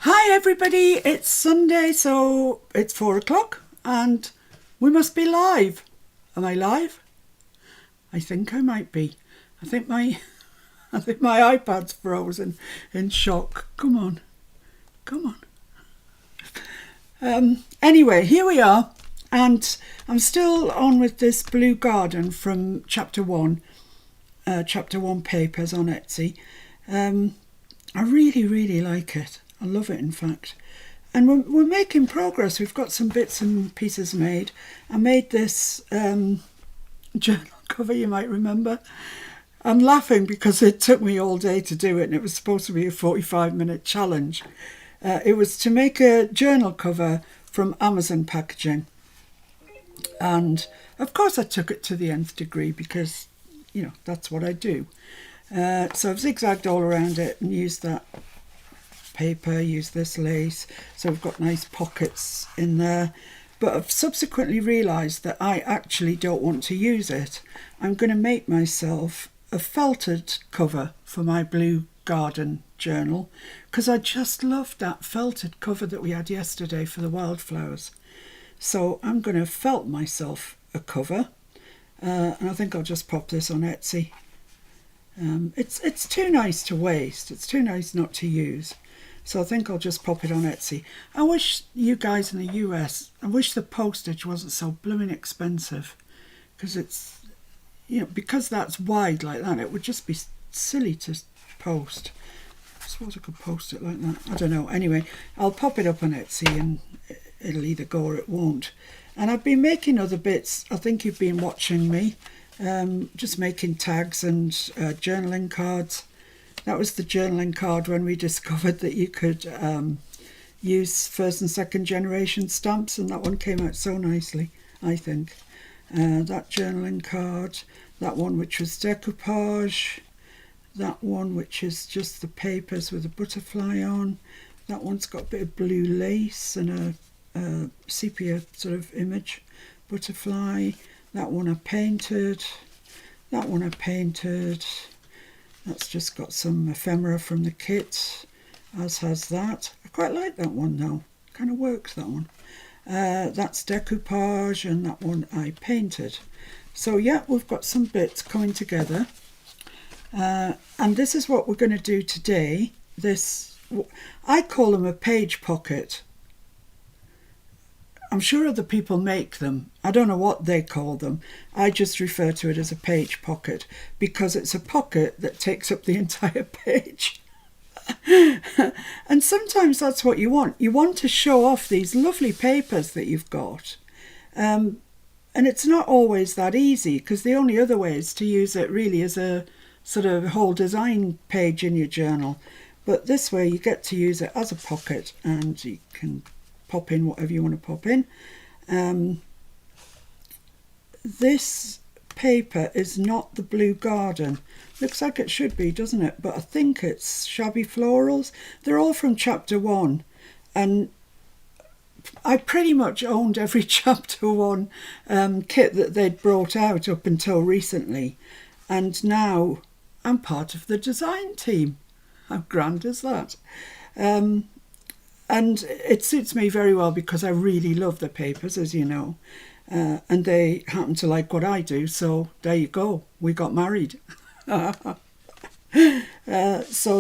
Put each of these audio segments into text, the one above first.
Hi everybody, it's Sunday, so it's 4 o'clock and we must be live. Am I live? I think I might be. I think my iPad's frozen in shock. Come on. Anyway, here we are, and I'm still on with this Blue Garden from chapter 1 papers on Etsy. I really like it. I love it, in fact. And we're making progress. We've got some bits and pieces made. I made this journal cover, you might remember. I'm laughing because it took me all day to do it, and it was supposed to be a 45-minute challenge. It was to make a journal cover from Amazon packaging. And of course I took it to the nth degree because, that's what I do. So I've zigzagged all around it and used that paper, used this lace. So we've got nice pockets in there. But I've subsequently realised that I actually don't want to use it. I'm going to make myself a felted cover for my Blue Garden journal because I just loved that felted cover that we had yesterday for the wildflowers. So I'm going to felt myself a cover, and I think I'll just pop this on Etsy. It's too nice to waste. It's too nice not to use. So I think I'll just pop it on Etsy. I wish you guys in the US, I wish the postage wasn't so blooming expensive, because it's, because that's wide like that, it would just be silly to post. I suppose I could post it like that. I don't know. Anyway, I'll pop it up on Etsy and it'll either go or it won't. And I've been making other bits. I think you've been watching me. Just making tags and journaling cards. That was the journaling card when we discovered that you could use first and second generation stamps, and that one came out so nicely, I think. That journaling card, that one which was decoupage, that one which is just the papers with a butterfly on, that one's got a bit of blue lace and a sepia sort of image butterfly. That one I painted. That one I painted. That's just got some ephemera from the kit, as has that. I quite like that one though. Kind of works, that one. That's decoupage, and that one I painted. So yeah, we've got some bits coming together. And this is what we're going to do today. I call them a page pocket. I'm sure other people make them. I don't know what they call them. I just refer to it as a page pocket because it's a pocket that takes up the entire page. And sometimes that's what you want. You want to show off these lovely papers that you've got. And it's not always that easy, because the only other way is to use it really as a sort of whole design page in your journal. But this way you get to use it as a pocket, and you can pop in whatever you want to pop in. This paper is not the Blue Garden. Looks like it should be, doesn't it? But I think it's Shabby Florals. They're all from chapter 1, and I pretty much owned every chapter 1 kit that they'd brought out up until recently, and now I'm part of the design team. How grand is that? And it suits me very well because I really love the papers, as you know. And they happen to like what I do, so there you go. We got married. So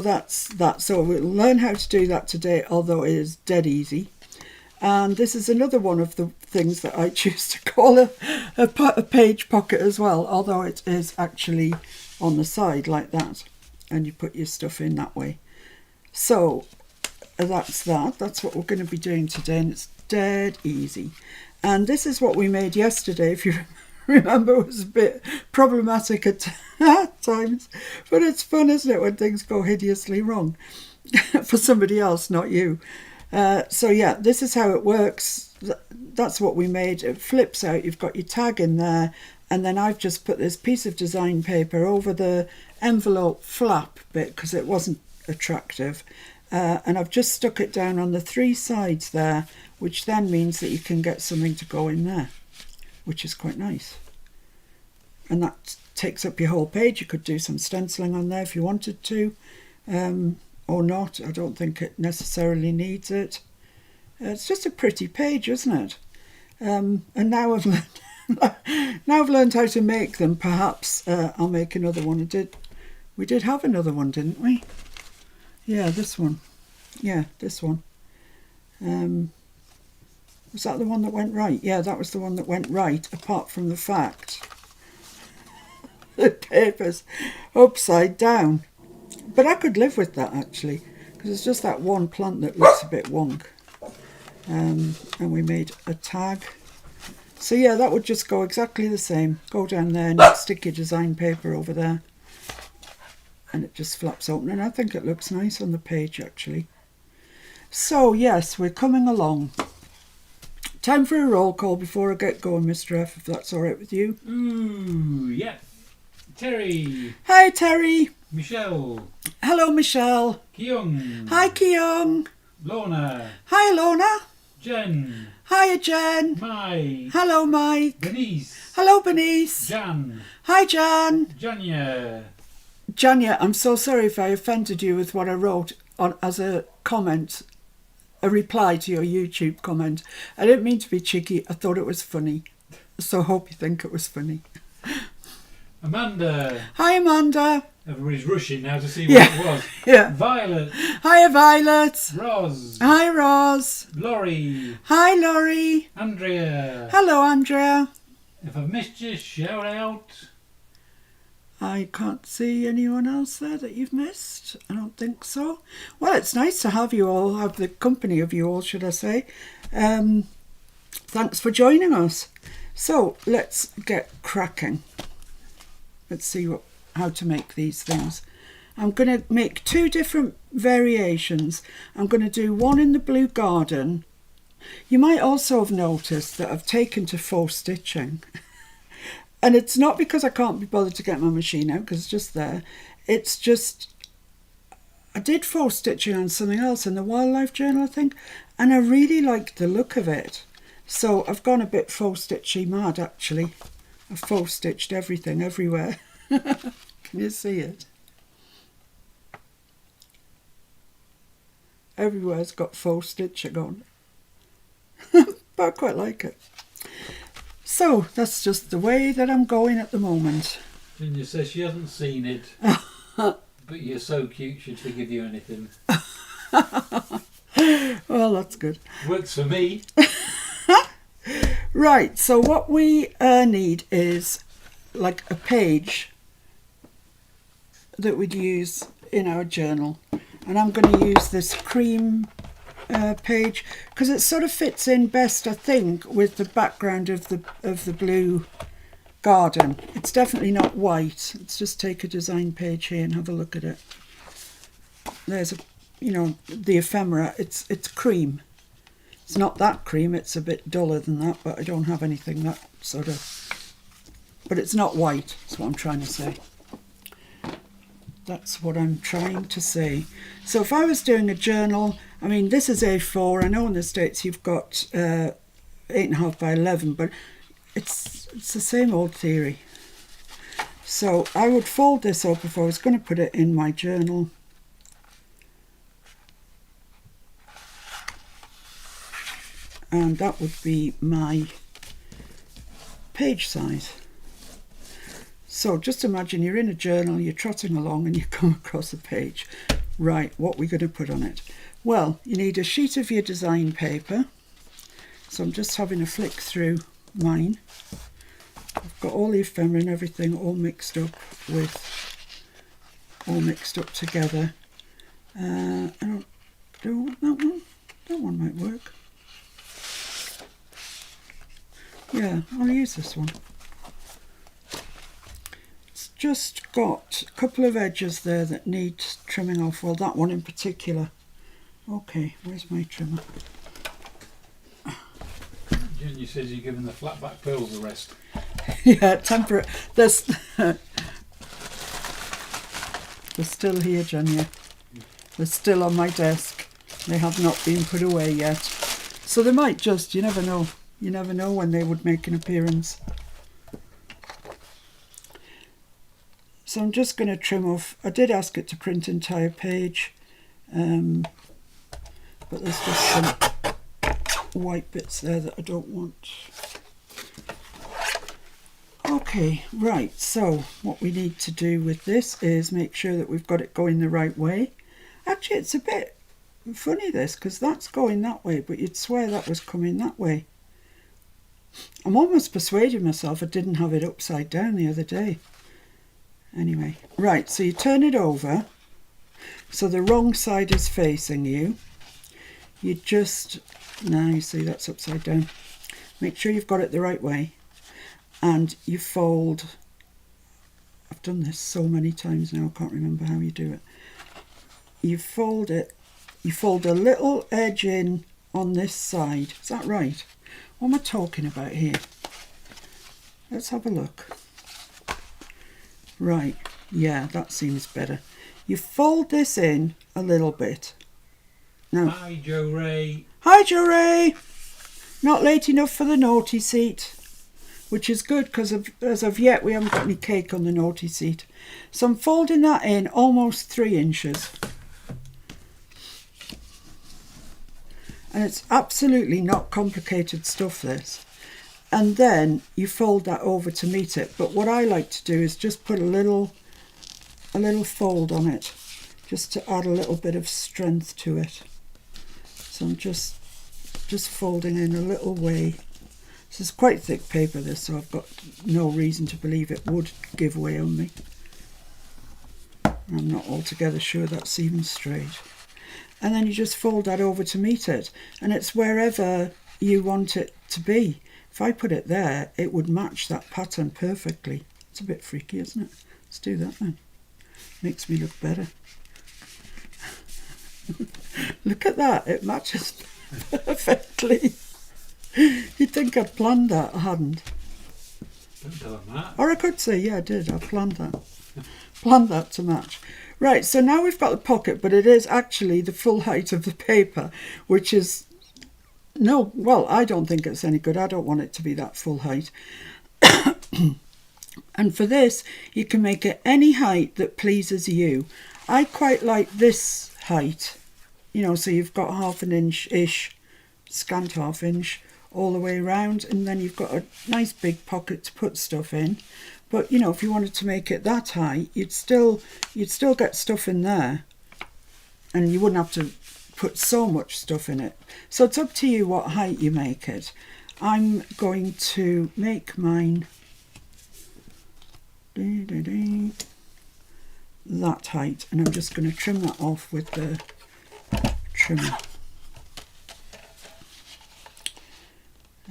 that's that. So we'll learn how to do that today, although it is dead easy. And this is another one of the things that I choose to call a page pocket as well, although it is actually on the side like that. And you put your stuff in that way. So that's that. That's what we're going to be doing today, and it's dead easy. And this is what we made yesterday, if you remember. It was a bit problematic at times, but it's fun, isn't it, when things go hideously wrong for somebody else, not you. So yeah, this is how it works. That's what we made. It flips out. You've got your tag in there, and then I've just put this piece of design paper over the envelope flap bit because it wasn't attractive. And I've just stuck it down on the 3 sides there, which then means that you can get something to go in there, which is quite nice. And that takes up your whole page. You could do some stenciling on there if you wanted to, or not. I don't think it necessarily needs it. It's just a pretty page, isn't it? And now I've learned how to make them. Perhaps I'll make another one. We did have another one, didn't we? Yeah, this one. Yeah, this one. Was that the one that went right? Yeah, that was the one that went right, apart from the fact the paper's upside down. But I could live with that, actually, because it's just that one plant that looks a bit wonk. And we made a tag. So yeah, that would just go exactly the same. Go down there and stick your design paper over there. And it just flaps open. And I think it looks nice on the page, actually. So yes, we're coming along. Time for a roll call before I get going, Mr. F, if that's all right with you. Ooh, yeah. Terry. Hi, Terry. Michelle. Hello, Michelle. Kyung. Hi, Kyung. Lorna. Hi, Lorna. Jen. Hiya, Jen. Mike. Hello, Mike. Bernice. Hello, Bernice. Jan. Hi, Jan. Janya. Janya, I'm so sorry if I offended you with what I wrote on as a comment, a reply to your YouTube comment. I didn't mean to be cheeky. I thought it was funny. So I hope you think it was funny. Amanda. Hi, Amanda. Everybody's rushing now to see what it was. Yeah. Violet. Hiya, Violet. Roz. Hi, Roz. Laurie. Hi, Laurie. Andrea. Hello, Andrea. If I've missed you, shout out. I can't see anyone else there that you've missed. I don't think so. Well, it's nice to have you all, have the company of you all, should I say. Thanks for joining us. So let's get cracking. Let's see how to make these things. I'm going to make 2 different variations. I'm going to do one in the blue garden. You might also have noticed that I've taken to faux stitching. And it's not because I can't be bothered to get my machine out, because it's just there. It's just, I did faux stitching on something else in the Wildlife Journal, I think, and I really liked the look of it. So I've gone a bit faux stitchy mad, actually. I've faux stitched everything everywhere. Can you see it? Everywhere's got faux stitching on. But I quite like it. So that's just the way that I'm going at the moment. Ginger says she hasn't seen it, but you're so cute she'd forgive you anything. Well, that's good. Works for me. Right, so what we need is like a page that we'd use in our journal. And I'm going to use this cream page because it sort of fits in best, I think, with the background of the blue garden. It's definitely not white. Let's just take a design page here and have a look at it. There's the ephemera. It's cream. It's not that cream. It's a bit duller than that, but I don't have anything that sort of. But it's not white. That's what I'm trying to say. That's what I'm trying to say. So if I was doing a journal, I mean, this is A4. I know in the States you've got 8.5 by 11, but it's the same old theory. So I would fold this up if I was going to put it in my journal. And that would be my page size. So just imagine you're in a journal, you're trotting along and you come across a page. Right, what are we going to put on it? Well, you need a sheet of your design paper. So I'm just having a flick through mine. I've got all the ephemera and everything all mixed up together. I don't want that one. That one might work. Yeah, I'll use this one. It's just got a couple of edges there that need trimming off. Well, that one in particular. Okay, where's my trimmer? Jenny says you're giving the flat back pearls a rest. Yeah, temperate. They're still here, Jenny. They're still on my desk. They have not been put away yet. So they might just, you never know. You never know when they would make an appearance. So I'm just going to trim off. I did ask it to print entire page. But there's just some white bits there that I don't want. Okay, right, so what we need to do with this is make sure that we've got it going the right way. Actually, it's a bit funny this, because that's going that way, but you'd swear that was coming that way. I'm almost persuading myself I didn't have it upside down the other day. Anyway, right, so you turn it over so the wrong side is facing you. You just, now you see that's upside down. Make sure you've got it the right way. And you fold, I've done this so many times now, I can't remember how you do it. You fold it, you fold a little edge in on this side. Is that right? What am I talking about here? Let's have a look. Right, yeah, that seems better. You fold this in a little bit. Now, Hi, Joe Ray. Hi, Joe Ray. Not late enough for the naughty seat. Which is good because as of yet we haven't got any cake on the naughty seat. So I'm folding that in almost 3 inches. And it's absolutely not complicated stuff, this. And then you fold that over to meet it. But what I like to do is just put a little fold on it, just to add a little bit of strength to it. So I'm just folding in a little way. This is quite thick paper, this, so I've got no reason to believe it would give way on me. I'm not altogether sure that's even straight. And then you just fold that over to meet it, and it's wherever you want it to be. If I put it there, it would match that pattern perfectly. It's a bit freaky, isn't it? Let's do that then. Makes me look better. Look at that, it matches perfectly. You'd think I'd planned that, I hadn't. Don't tell him that. Or I could say, yeah, I did, I planned that. Planned that to match. Right, so now we've got the pocket, but it is actually the full height of the paper, which is, no, well, I don't think it's any good. I don't want it to be that full height. And for this, you can make it any height that pleases you. I quite like this height, you know, so you've got 1/2 inch-ish, scant 1/2 inch, all the way around, and then you've got a nice big pocket to put stuff in. But you know, if you wanted to make it that high, you'd still get stuff in there, and you wouldn't have to put so much stuff in it. So it's up to you what height you make it. I'm going to make mine that height, and I'm just going to trim that off with the trimmer.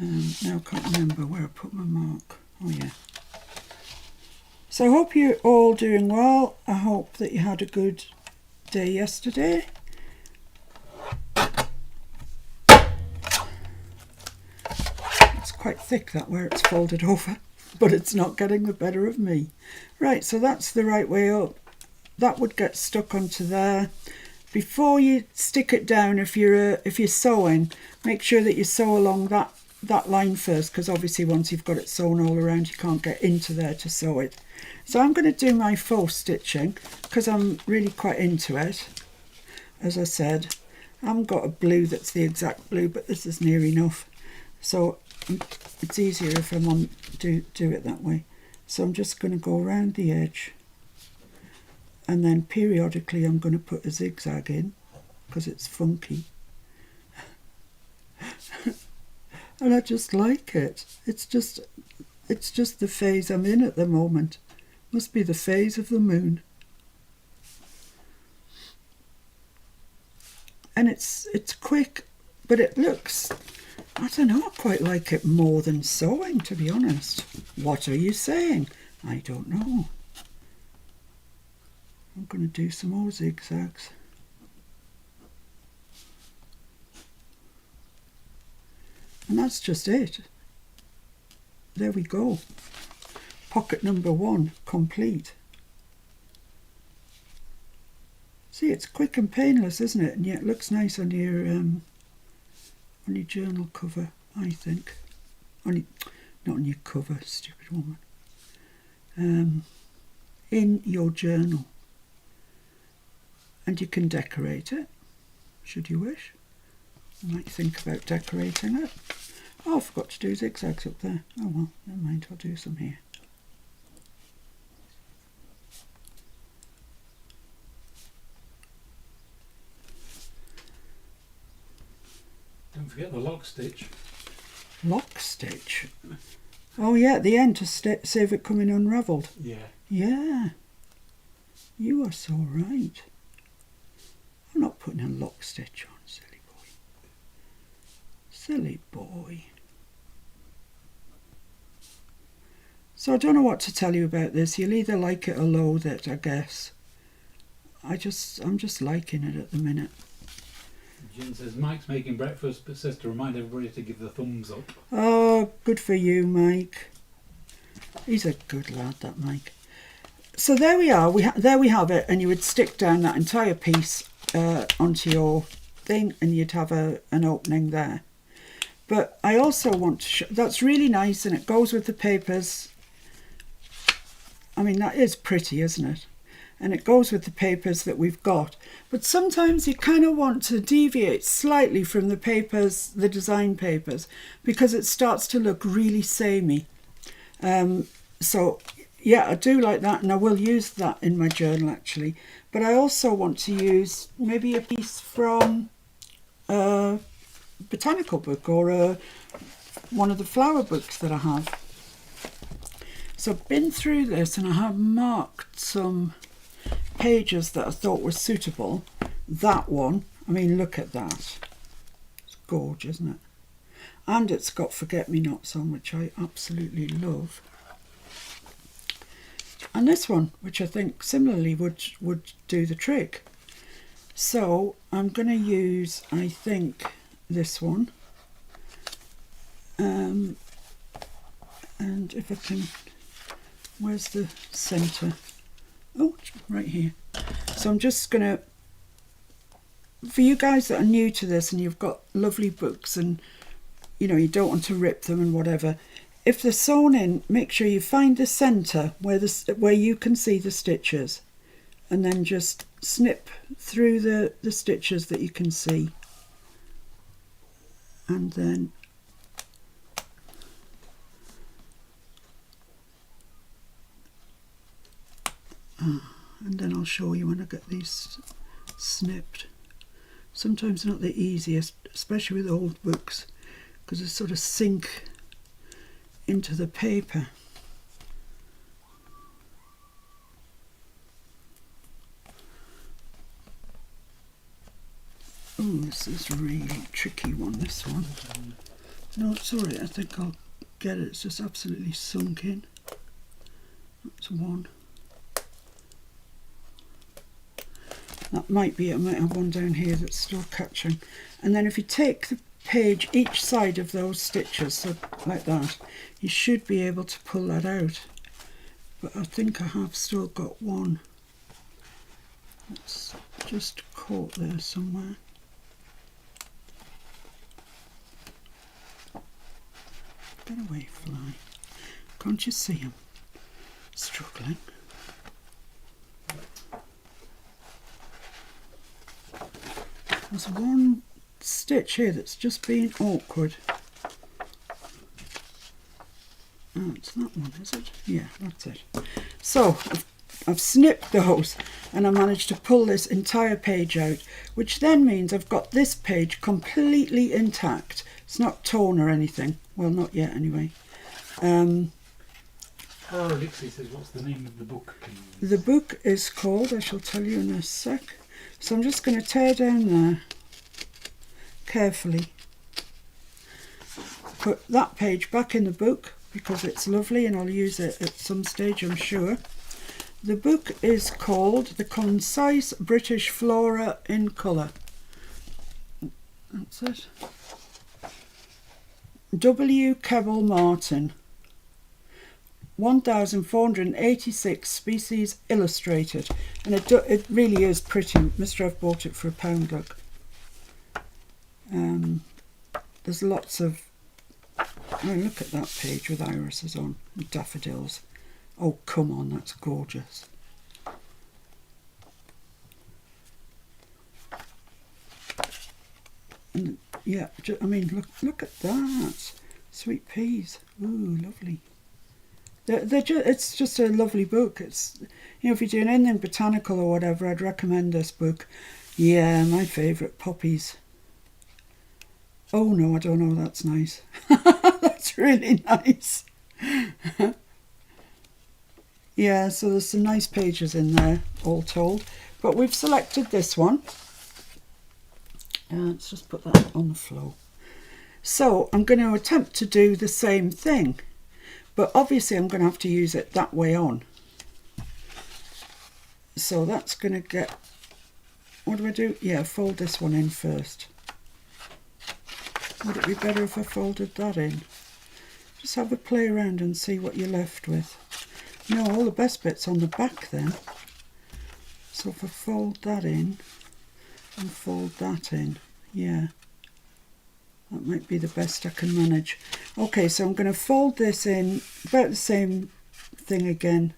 Now I can't remember where I put my mark. Oh yeah. So I hope you're all doing well. I hope that you had a good day yesterday. It's quite thick, that where it's folded over, but it's not getting the better of me. Right, so that's the right way up. That would get stuck onto there. Before you stick it down, if you're sewing, make sure that you sew along that line first, because obviously once you've got it sewn all around, you can't get into there to sew it. So I'm going to do my faux stitching because I'm really quite into it. As I said, I haven't got a blue that's the exact blue, but this is near enough. So it's easier if I'm on do it that way. So I'm just going to go around the edge, and then periodically I'm going to put a zigzag in because it's funky. And I just like it. It's just the phase I'm in at the moment. Must be the phase of the moon. And it's quick, but it looks, I don't know, I quite like it more than sewing, to be honest. What are you saying? I don't know. I'm going to do some more zigzags. And that's just it. There we go. Pocket number 1 complete. See, it's quick and painless, isn't it? And yet it looks nice on your journal cover, I think. Not on your cover, stupid woman. In your journal. and you can decorate it, should you wish. You might think about decorating it. Oh, I forgot to do zigzags up there. Oh well, never mind, I'll do some here. Don't forget the lock stitch. Lock stitch? Oh yeah, at the end to save it coming unravelled. Yeah. Yeah. You are so right. I'm not putting a lock stitch on, silly boy. Silly boy. So I don't know what to tell you about this. You'll either like it or loathe it, I guess. I'm just liking it at the minute. Jen says Mike's making breakfast, but says to remind everybody to give the thumbs up. Oh, good for you, Mike. He's a good lad, that Mike. So there we are. There we have it, and you would stick down that entire piece onto your thing, and you'd have an opening there. But I also want to show, that's really nice, and it goes with the papers. I mean, that is pretty, isn't it? And it goes with the papers that we've got. But sometimes you kind of want to deviate slightly from the papers, the design papers, because it starts to look really samey. So yeah, I do like that, and I will use that in my journal actually. But I also want to use maybe a piece from a botanical book or one of the flower books that I have. So I've been through this and I have marked some pages that I thought were suitable. That one, I mean, look at that. It's gorgeous, isn't it? And it's got forget-me-nots on, which I absolutely love. And this one, which I think similarly would do the trick. So I'm going to use, I think, this one. And if I can, where's the centre? Oh, right here. So I'm just going to, for you guys that are new to this and you've got lovely books and, you know, you don't want to rip them and whatever, if they're sewn in, make sure you find the centre where you can see the stitches, and then just snip through the stitches that you can see. And then I'll show you when I get these snipped. Sometimes not the easiest, especially with old books, because they sort of sink into the paper. Oh, this is a really tricky one, this one. No, it's alright, I think I'll get it. It's just absolutely sunk in. That's one. That might be it. I might have one down here that's still catching. And then if you take the page each side of those stitches, so like that, you should be able to pull that out. But I think I have still got one that's just caught there somewhere. Get away, fly. Can't you see him? Struggling. There's one stitch here that's just being awkward. Oh, it's that one, is it? Yeah, that's it. So I've snipped those and I managed to pull this entire page out, which then means I've got this page completely intact. It's not torn or anything. Well, not yet anyway. Oh, Dixie says, what's the name of the book? The book is called, I shall tell you in a sec. So I'm just going to tear down there carefully. Put that page back in the book because it's lovely and I'll use it at some stage, I'm sure. The book is called The Concise British Flora in Colour. That's it. W. Keble Martin. 1486 species illustrated, and it really is pretty. Mr. I've bought it for £1, look. There's lots of, oh, look at that page with irises on, and daffodils. Oh, come on, that's gorgeous. yeah, I mean, look at that. Sweet peas. Ooh, lovely. It's just a lovely book. It's, if you're doing anything botanical or whatever, I'd recommend this book. Yeah, my favourite, poppies. Oh no, I don't know, that's nice. That's really nice. Yeah, so there's some nice pages in there, all told. But we've selected this one. Let's just put that on the floor. So I'm going to attempt to do the same thing, but obviously I'm going to have to use it that way on. So that's going to get, what do I do? Yeah, fold this one in first. Would it be better if I folded that in? Just have a play around and see what you're left with. No, all the best bits on the back then. So if I fold that in and fold that in, yeah, that might be the best I can manage. Okay, so I'm going to fold this in, about the same thing again.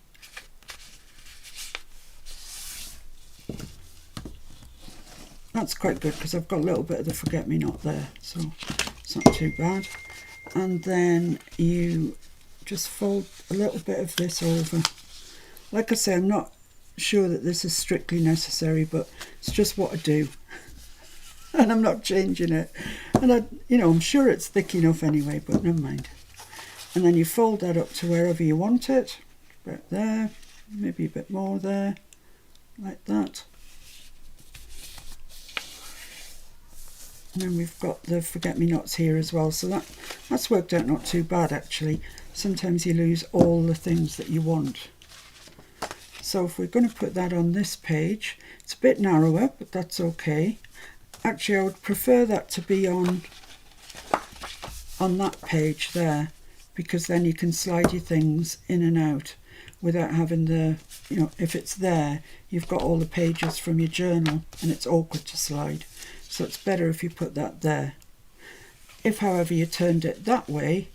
That's quite good because I've got a little bit of the forget-me-not there, so it's not too bad. And then you just fold a little bit of this over. Like I say, I'm not sure that this is strictly necessary, but it's just what I do. And I'm not changing it. And I'm sure it's thick enough anyway, but never mind. And then you fold that up to wherever you want it. About there, maybe a bit more there, like that. And then we've got the forget-me-nots here as well, so that's worked out not too bad actually. Sometimes you lose all the things that you want. So if we're going to put that on this page, it's a bit narrower, but that's okay. Actually, I would prefer that to be on that page there, because then you can slide your things in and out without having the, if it's there, you've got all the pages from your journal and it's awkward to slide. So it's better if you put that there. If, however, you turned it that way,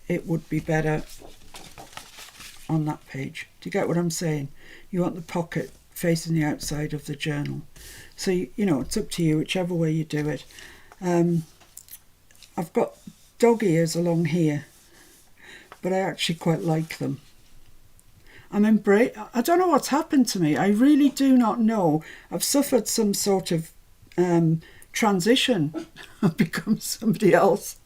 it would be better on that page. Do you get what I'm saying? You want the pocket facing the outside of the journal. So, it's up to you, whichever way you do it. I've got dog ears along here, but I actually quite like them. I don't know what's happened to me. I really do not know. I've suffered some sort of transition. I've become somebody else.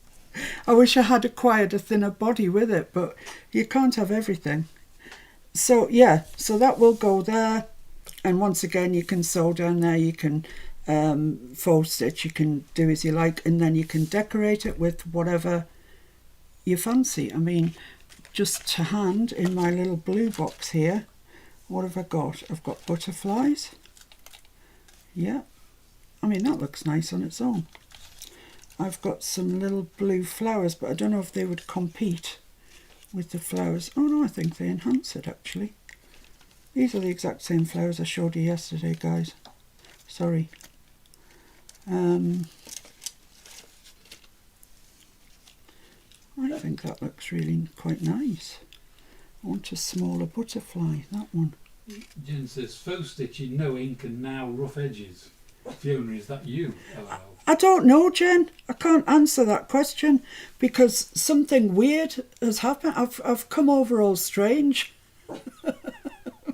I wish I had acquired a thinner body with it, but you can't have everything. So yeah, so that will go there. And once again, you can sew down there, you can fold stitch, you can do as you like, and then you can decorate it with whatever you fancy. I mean, just to hand in my little blue box here, what have I got? I've got butterflies. Yeah, I mean, that looks nice on its own. I've got some little blue flowers, but I don't know if they would compete with the flowers. Oh no, I think they enhance it actually. These are the exact same flowers I showed you yesterday, guys. Sorry. I think that looks really quite nice. I want a smaller butterfly, that one. Jen says, faux stitching, no ink and now rough edges. Fiona, is that you? LOL. I don't know, Jen. I can't answer that question because something weird has happened. I've come over all strange.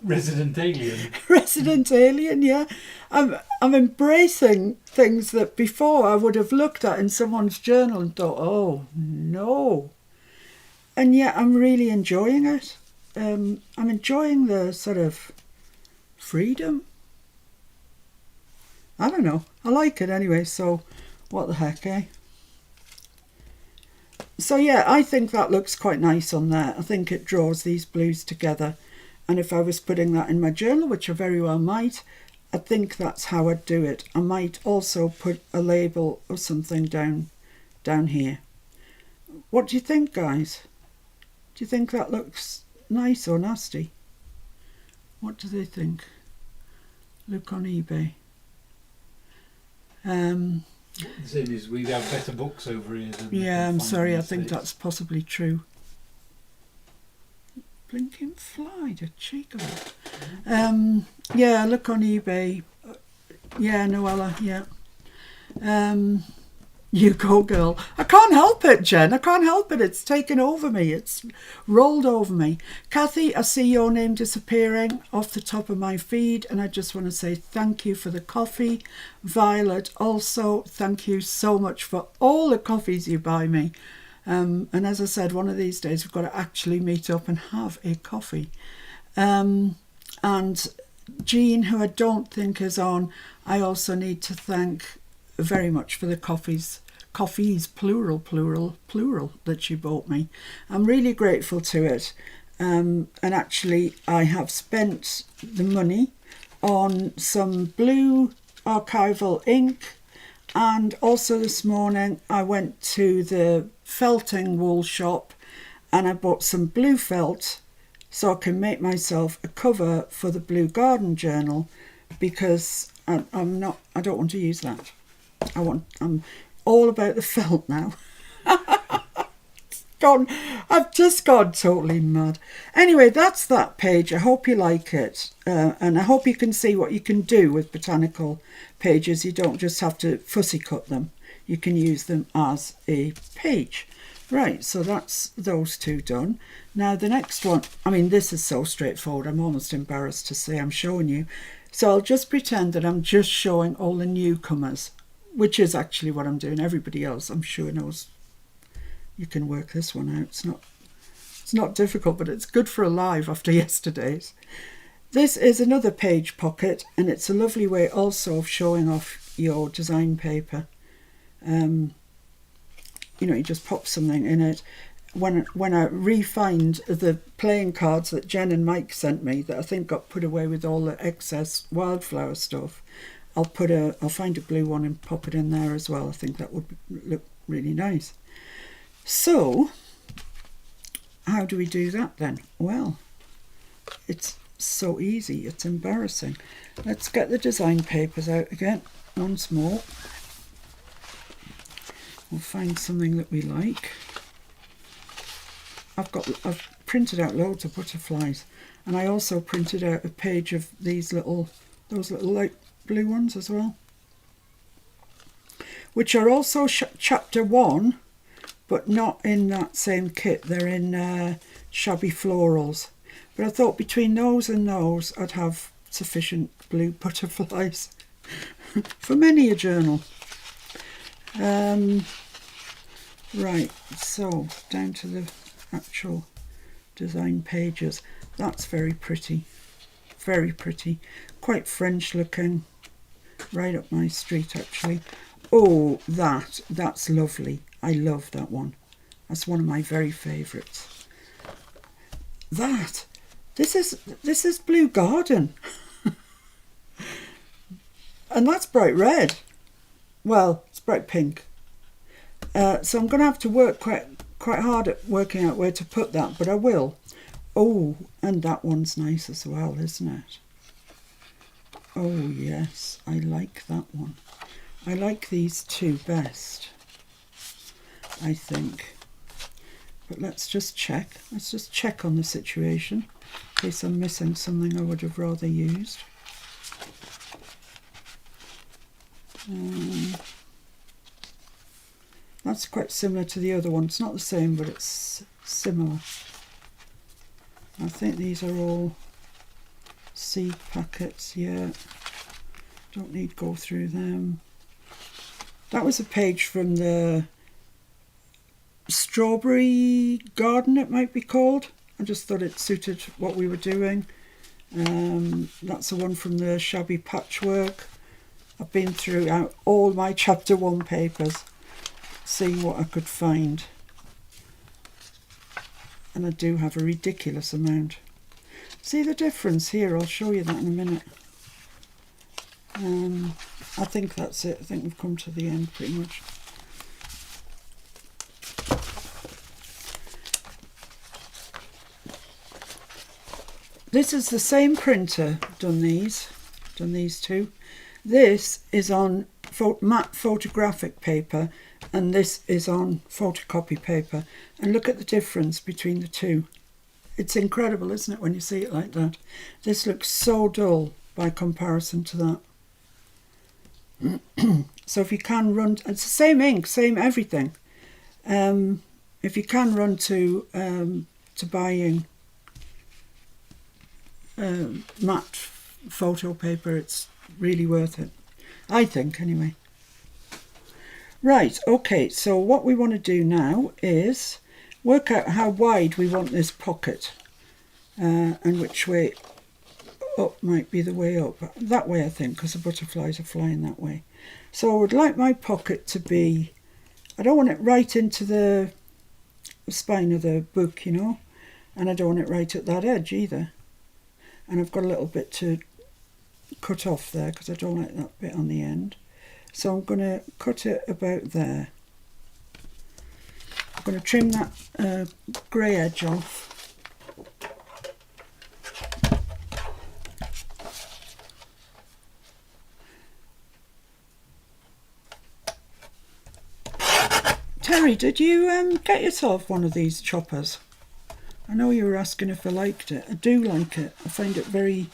Resident alien. Resident alien, yeah. I'm embracing things that before I would have looked at in someone's journal and thought, oh no. And yet I'm really enjoying it. I'm enjoying the sort of freedom. I don't know. I like it anyway, so what the heck, eh? So yeah, I think that looks quite nice on there. I think it draws these blues together. And if I was putting that in my journal, which I very well might, I think that's how I'd do it. I might also put a label or something down here. What do you think, guys? Do you think that looks nice or nasty? What do they think? Look on eBay. The thing is, we have better books over here than Yeah, I'm sorry, I think that's possibly true. Blinking fly, the cheek of it. Yeah, look on eBay. Yeah, Noella, yeah. You go, girl. I can't help it, Jen. I can't help it. It's taken over me. It's rolled over me. Kathy, I see your name disappearing off the top of my feed, and I just want to say thank you for the coffee. Violet, also, thank you so much for all the coffees you buy me. And as I said, one of these days we've got to actually meet up and have a coffee. And Jean, who I don't think is on, I also need to thank very much for the coffees, plural, that she bought me. I'm really grateful to it. And actually, I have spent the money on some blue archival ink. And also this morning, I went to the felting wool shop and I bought some blue felt so I can make myself a cover for the Blue Garden Journal, because I don't want to use that. I'm all about the felt now. I've just gone totally mad. Anyway, that's that page. I hope you like it. And I hope you can see what you can do with botanical pages. You don't just have to fussy cut them. You can use them as a page. Right, so that's those two done. Now the next one, I mean, this is so straightforward. I'm almost embarrassed to say I'm showing you. So I'll just pretend that I'm just showing all the newcomers, which is actually what I'm doing. Everybody else, I'm sure, knows. You can work this one out. It's not difficult, but it's good for a live after yesterday's. This is another page pocket, and it's a lovely way also of showing off your design paper. You just pop something in it. When I re-find the playing cards that Jen and Mike sent me that I think got put away with all the excess wildflower stuff, I'll find a blue one and pop it in there as well. I think that would look really nice. So, how do we do that then? Well, it's so easy, it's embarrassing. Let's get the design papers out again once more. We'll find something that we like. I've printed out loads of butterflies, and I also printed out a page of those little light blue ones as well, which are also chapter 1, but not in that same kit. They're in Shabby Florals. But I thought between those and those, I'd have sufficient blue butterflies for many a journal. Right, so down to the actual design pages. That's very pretty, quite French looking, right up my street actually. Oh, that's lovely. I love that one. That's one of my very favourites. This is Blue Garden. And that's bright red. Well, it's bright pink. So I'm going to have to work quite hard at working out where to put that, but I will. Oh, and that one's nice as well, isn't it? Oh yes, I like that one. I like these two best, I think. But let's just check. Let's just check on the situation in case I'm missing something I would have rather used. That's quite similar to the other one. It's not the same, but it's similar. I think these are all seed packets, yeah. Don't need to go through them. That was a page from the Strawberry Garden, it might be called. I just thought it suited what we were doing. That's the one from the Shabby Patchwork. I've been through all my chapter 1 papers, seeing what I could find. And I do have a ridiculous amount. See the difference here? I'll show you that in a minute. I think that's it. I think we've come to the end pretty much. This is the same printer done these two. This is on matte photographic paper and this is on photocopy paper, and look at the difference between the two. It's incredible, isn't it, when you see it like that? This looks so dull by comparison to that. So if you can run, it's the same ink, same everything. If you can run to buying matte photo paper, it's really worth it, I think, anyway. Right, okay, so what we want to do now is work out how wide we want this pocket, and which way up might be the way up. That way, I think, because the butterflies are flying that way. So I would like my pocket to be, I don't want it right into the spine of the book, you know, and I don't want it right at that edge either. And I've got a little bit to cut off there because I don't like that bit on the end. So I'm going to cut it about there. I'm going to trim that grey edge off. Terry, did you get yourself one of these choppers? I know you were asking if I liked it. I do like it. I find it very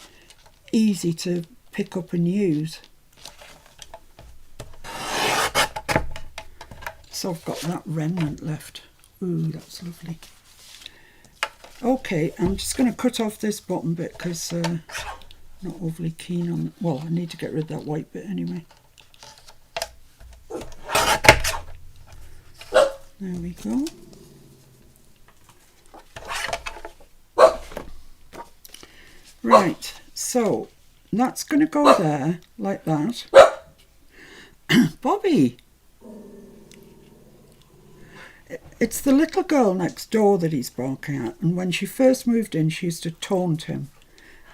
easy to pick up and use. So I've got that remnant left. Ooh, that's lovely. Okay, I'm just going to cut off this bottom bit because I'm not overly keen on... Well, I need to get rid of that white bit anyway. There we go. Right, so that's going to go there like that. Bobby! It's the little girl next door that he's barking at, and when she first moved in she used to taunt him,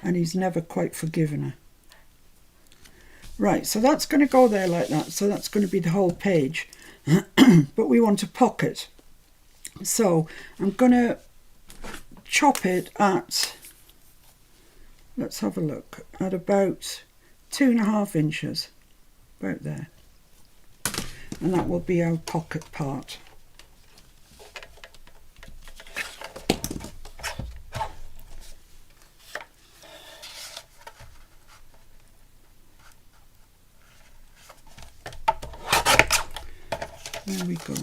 and he's never quite forgiven her. Right, so that's going to go there like that, so that's going to be the whole page. But we want a pocket, so I'm going to chop it at, let's have a look, at about 2.5 inches, about there, and that will be our pocket part. There we go.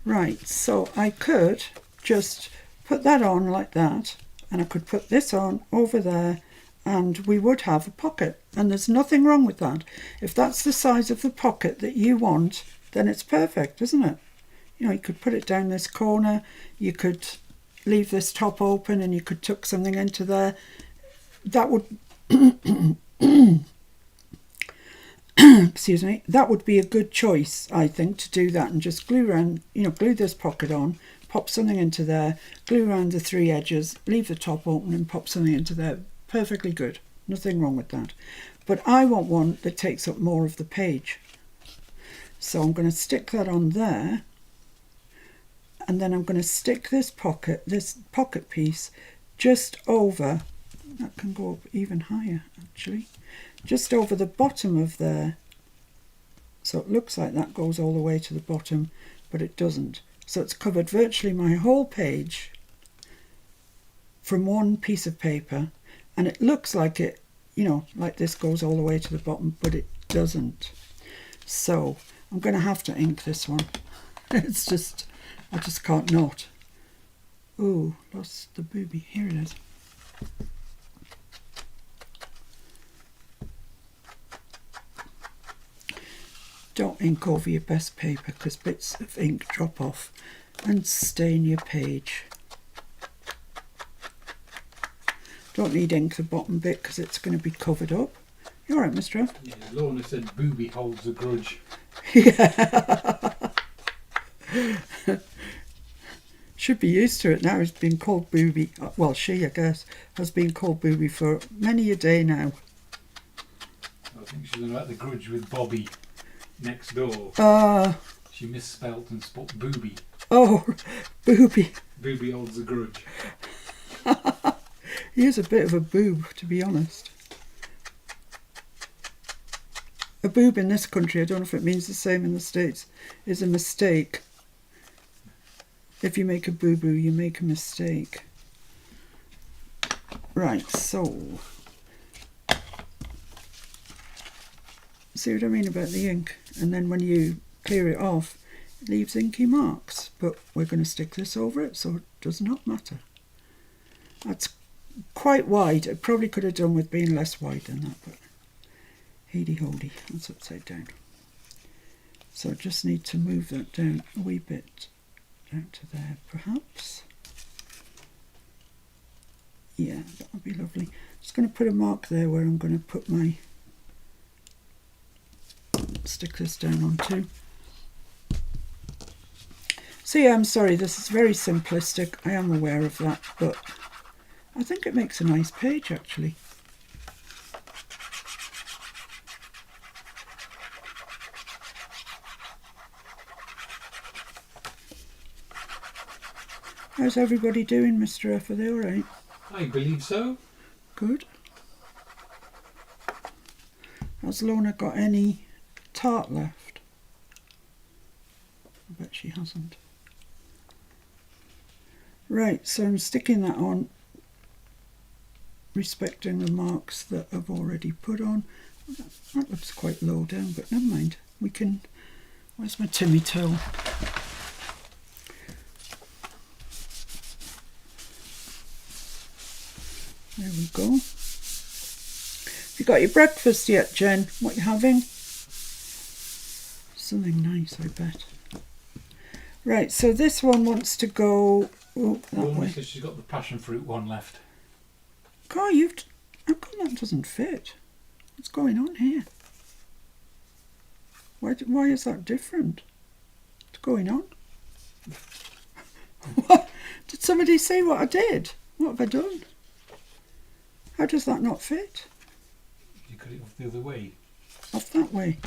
Right, so I could just put that on like that, and I could put this on over there, and we would have a pocket, and there's nothing wrong with that. If that's the size of the pocket that you want, then it's perfect, isn't it? You know, you could put it down this corner, you could leave this top open, and you could tuck something into there. That would excuse me, that would be a good choice, I think, to do that and just glue around, you know, glue this pocket on, pop something into there, glue around the 3 edges, leave the top open and pop something into there. Perfectly good. Nothing wrong with that. But I want one that takes up more of the page. So I'm going to stick that on there, and then I'm going to stick this pocket piece just over, that can go up even higher actually, just over the bottom of there. So it looks like that goes all the way to the bottom, but it doesn't. So it's covered virtually my whole page from one piece of paper, and it looks like it, you know, like this goes all the way to the bottom, but it doesn't. So I'm going to have to ink this one. It's just, I just can't not. Ooh, lost the booby. Here it is. Don't ink over your best paper because bits of ink drop off and stain your page. Don't need ink the bottom bit because it's going to be covered up. You alright, Mr. F? Yeah, Lorna said booby holds a grudge. Yeah. Should be used to it now. It's been called booby. Well, she, I guess, has been called booby for many a day now. I think she's going about the grudge with Bobby next door. She misspelt and spelt booby. Oh, booby. Booby holds a grudge. He is a bit of a boob, to be honest. A boob in this country, I don't know if it means the same in the States, is a mistake. If you make a boo-boo, you make a mistake. Right, so See what I mean about the ink? And then when you clear it off, it leaves inky marks. But we're going to stick this over it, so it does not matter. That's quite wide. I probably could have done with being less wide than that, but heedy-hody, that's upside down. So I just need to move that down a wee bit, down to there perhaps. Yeah, that would be lovely. Just going to put a mark there where I'm going to put my, stick this down onto. So yeah, I'm sorry, this is very simplistic. I am aware of that, but I think it makes a nice page actually. How's everybody doing, Mr. F? Are they all right? I believe so. Good. Has Lorna got any tart left? I bet she hasn't. Right, so I'm sticking that on, respecting the marks that I've already put on. That looks quite low down, but never mind. We can... Where's my Timmy toe? There we go. Have you got your breakfast yet, Jen? What you having? Something nice, I bet. Right, so this one wants to go that way. Says she's got the passion fruit one left. God, how come that doesn't fit? What's going on here? Why is that different? What's going on? What? Did somebody say what I did? What have I done? How does that not fit? You cut it off the other way. Off that way?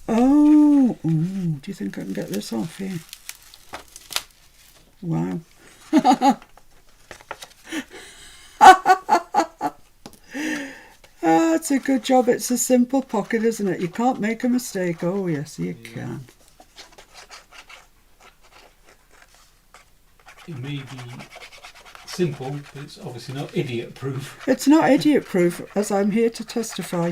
Oh, do you think I can get this off here? Wow. It's a good job. It's a simple pocket, isn't it? You can't make a mistake. Oh, yes, you can. It may be simple, but it's obviously not idiot-proof. It's not idiot-proof, as I'm here to testify.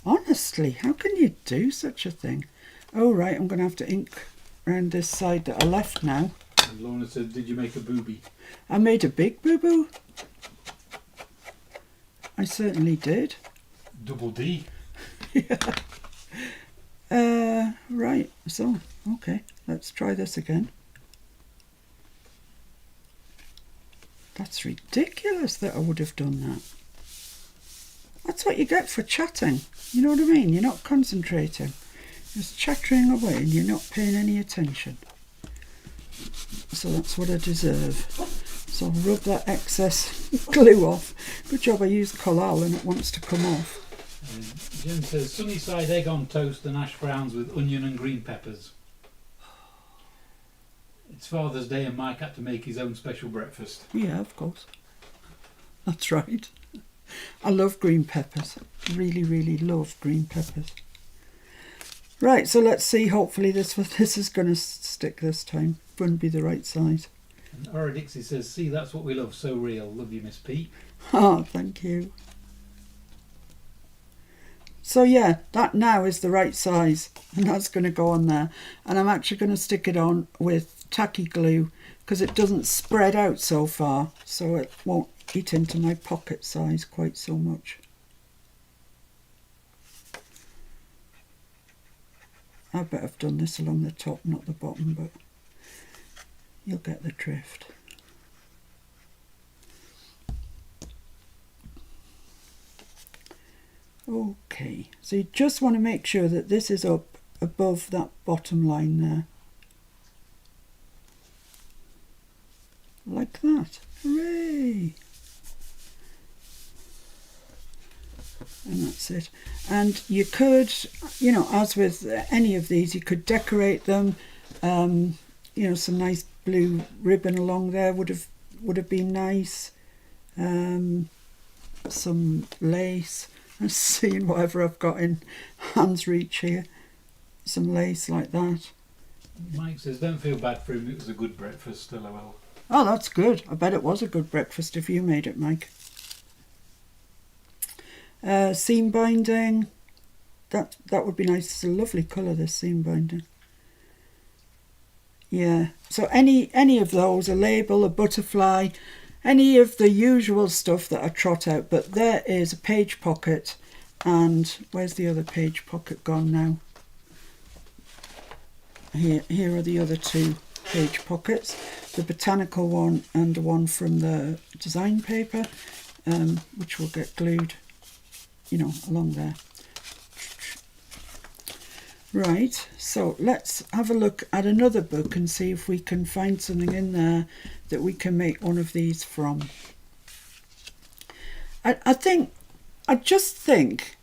Honestly, how can you do such a thing? Oh, right, I'm going to have to ink around this side that I left now. And Lorna said, did you make a booby? I made a big boo-boo. I certainly did. Double D. Yeah. Right, so, okay, let's try this again. That's ridiculous that I would have done that. That's what you get for chatting. You know what I mean? You're not concentrating. You're just chattering away and you're not paying any attention. So that's what I deserve. So I'll rub that excess glue off. Good job I used Collal and it wants to come off. Jen says, sunny side egg on toast and hash browns with onion and green peppers. It's Father's Day and Mike had to make his own special breakfast. Yeah, of course. That's right. I love green peppers. Really, really love green peppers. Right, so let's see. Hopefully this is going to stick this time. Going to be the right size. And Ora Dixie says, see, that's what we love. So real. Love you, Miss P. Oh, thank you. So yeah, that now is the right size. And that's going to go on there. And I'm actually going to stick it on with tacky glue because it doesn't spread out so far. So it won't eat into my pocket size quite so much. I bet I've done this along the top, not the bottom, but you'll get the drift. Okay, so you just want to make sure that this is up above that bottom line there. Like that. Hooray! And that's it. And you could, you know, as with any of these, you could decorate them. You know, some nice blue ribbon along there would have been nice. Some lace. I'm seeing whatever I've got in hand's reach here. Some lace like that. Mike says, don't feel bad for him. It was a good breakfast, lol. Oh, that's good. I bet it was a good breakfast if you made it, Mike. Seam binding. that would be nice. It's a lovely colour, this seam binding. Yeah, so any of those, a label, a butterfly, any of the usual stuff that I trot out. But there is a page pocket, and where's the other page pocket gone now? Here are the other two page pockets, the botanical one and the one from the design paper, which will get glued, you know, along there. Right, so let's have a look at another book and see if we can find something in there that we can make one of these from. I just think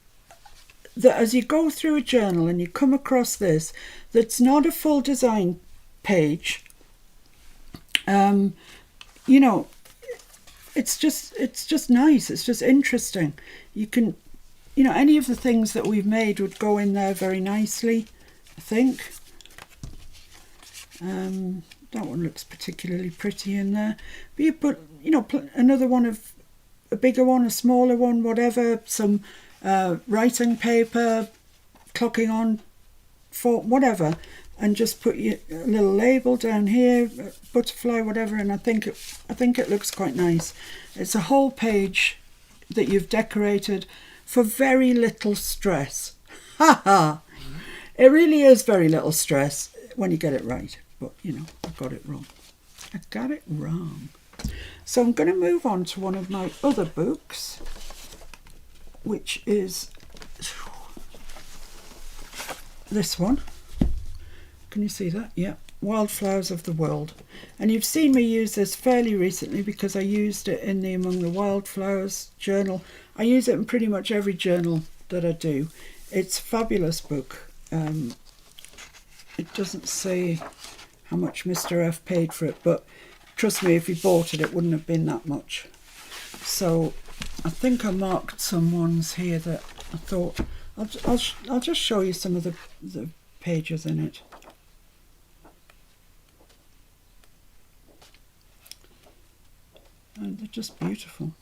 that as you go through a journal and you come across this, that's not a full design page, you know, it's just nice, it's just interesting. You can, you know, any of the things that we've made would go in there very nicely, I think. That one looks particularly pretty in there. But you put, you know, another one of a bigger one, a smaller one, whatever, some writing paper, clocking on for whatever, and just put a little label down here, butterfly, whatever, and I think it looks quite nice. It's a whole page that you've decorated for very little stress. Ha ha! It really is very little stress when you get it right. But, you know, I got it wrong. I got it wrong. So I'm going to move on to one of my other books, which is this one. Can you see that? Yeah. Wildflowers of the World. And you've seen me use this fairly recently because I used it in the Among the Wildflowers journal. I use it in pretty much every journal that I do. It's a fabulous book. It doesn't say how much Mr. F paid for it, but trust me, if he bought it, it wouldn't have been that much. So I think I marked some ones here that I thought I'll just show you some of the pages in it. And they're just beautiful.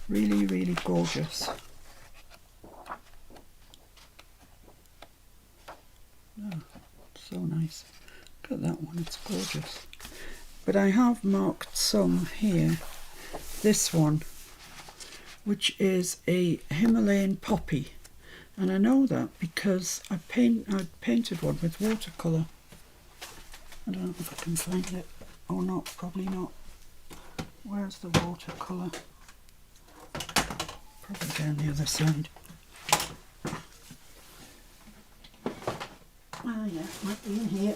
Really, really gorgeous. Oh, so nice. Look at that one, it's gorgeous. But I have marked some here. This one, which is a Himalayan poppy. And I know that because I painted one with watercolour. I don't know if I can find it or not, probably not. Where's the watercolour? Probably down the other side. Ah, yeah, might be in here.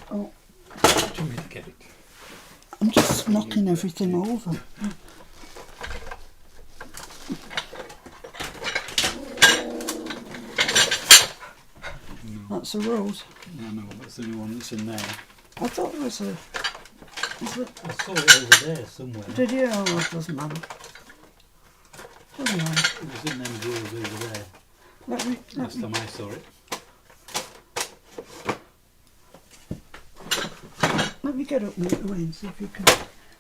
Oh. Do you want me to get it? I'm just knocking everything over. No. That's a rose. No, that's the only one that's in there. I thought it was a... Is it? I saw it over there somewhere. Did you? Oh, it doesn't matter. Doesn't matter. It was in them drawers over there. Last time I saw it. Let me get up and away and see if you can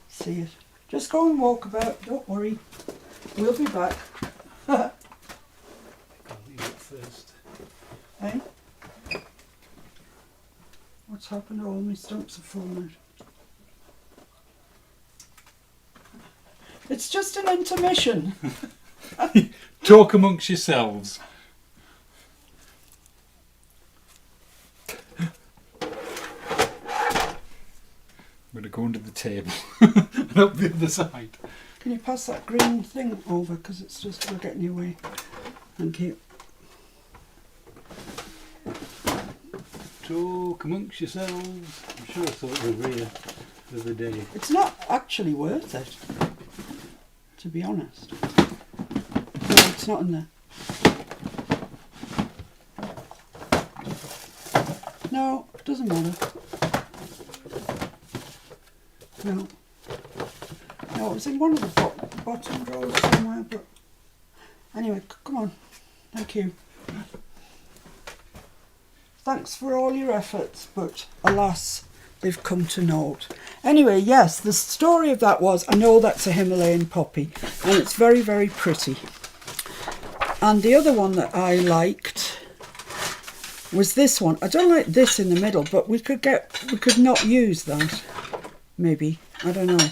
see it. Just go and walk about, don't worry. We'll be back. I'll leave it first. Eh? What's happened? All my stumps are falling out. It's just an intermission. Talk amongst yourselves. I'm going to go under the table and up the other side. Can you pass that green thing over, because it's just we're getting your way. Thank you. Talk amongst yourselves. I'm sure I saw it over here the other day. It's not actually worth it, to be honest. No, it's not in there. No, it doesn't matter. No. No, it was in one of the bottom drawers somewhere, but anyway, come on. Thank you. Thanks for all your efforts, but alas, they've come to naught. Anyway, yes, the story of that was, I know that's a Himalayan poppy, and it's very, very pretty. And the other one that I liked was this one. I don't like this in the middle, but we could not use that. Maybe, I don't know.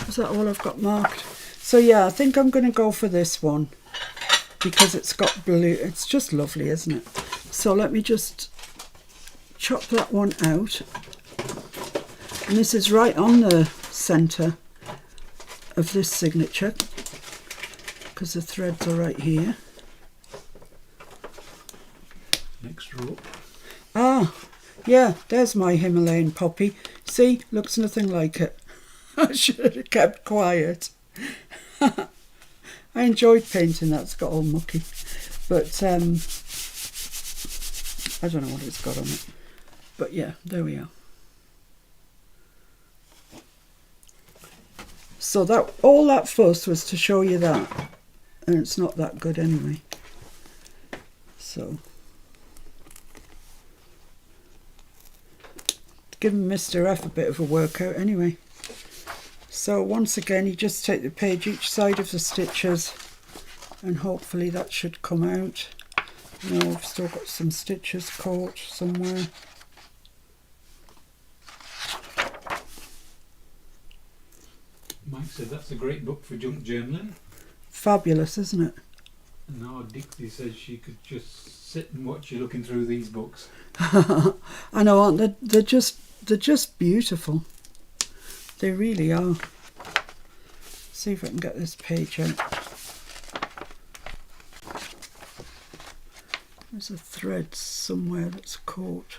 Is that all I've got marked? So yeah, I think I'm going to go for this one because it's got blue. It's just lovely, isn't it? So let me just chop that one out. And this is right on the centre of this signature because the threads are right here. Next row. Ah, yeah, there's my Himalayan poppy. See, looks nothing like it. I should have kept quiet. I enjoyed painting that. It's got all mucky. But I don't know what it's got on it. But yeah, there we are. So that all that fuss was to show you that. And it's not that good anyway. So giving Mr. F a bit of a workout anyway. So once again, you just take the page each side of the stitches and hopefully that should come out. No, I've still got some stitches caught somewhere. Mike said that's a great book for junk journaling. Fabulous, isn't it? And now Dixie says she could just sit and watch you looking through these books. I know, aren't they? They're just beautiful. They really are. See if I can get this page out. There's a thread somewhere that's caught.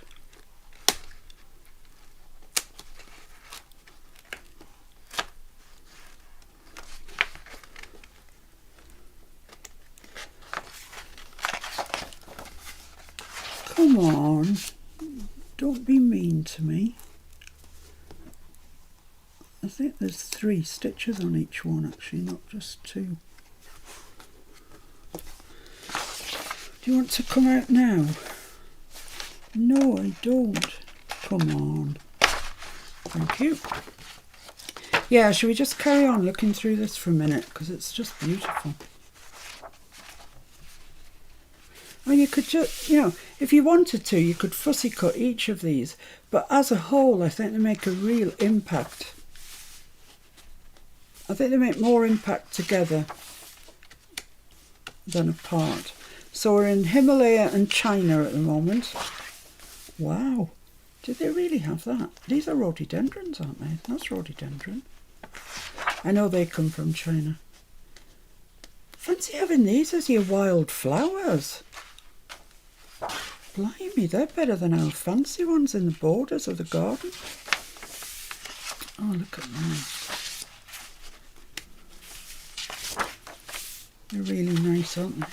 Come on, don't be mean to me. I think there's 3 stitches on each one actually, not just 2. Do you want to come out now? No, I don't. Come on. Thank you. Yeah, shall we just carry on looking through this for a minute? Because it's just beautiful. I mean, you could just, if you wanted to, you could fussy cut each of these. But as a whole, I think they make a real impact. I think they make more impact together than apart. So we're in Himalaya and China at the moment. Wow. Did they really have that? These are rhododendrons, aren't they? That's rhododendron. I know they come from China. Fancy having these as your wild flowers. Blimey, they're better than our fancy ones in the borders of the garden. Oh, look at that. They're really nice, aren't they?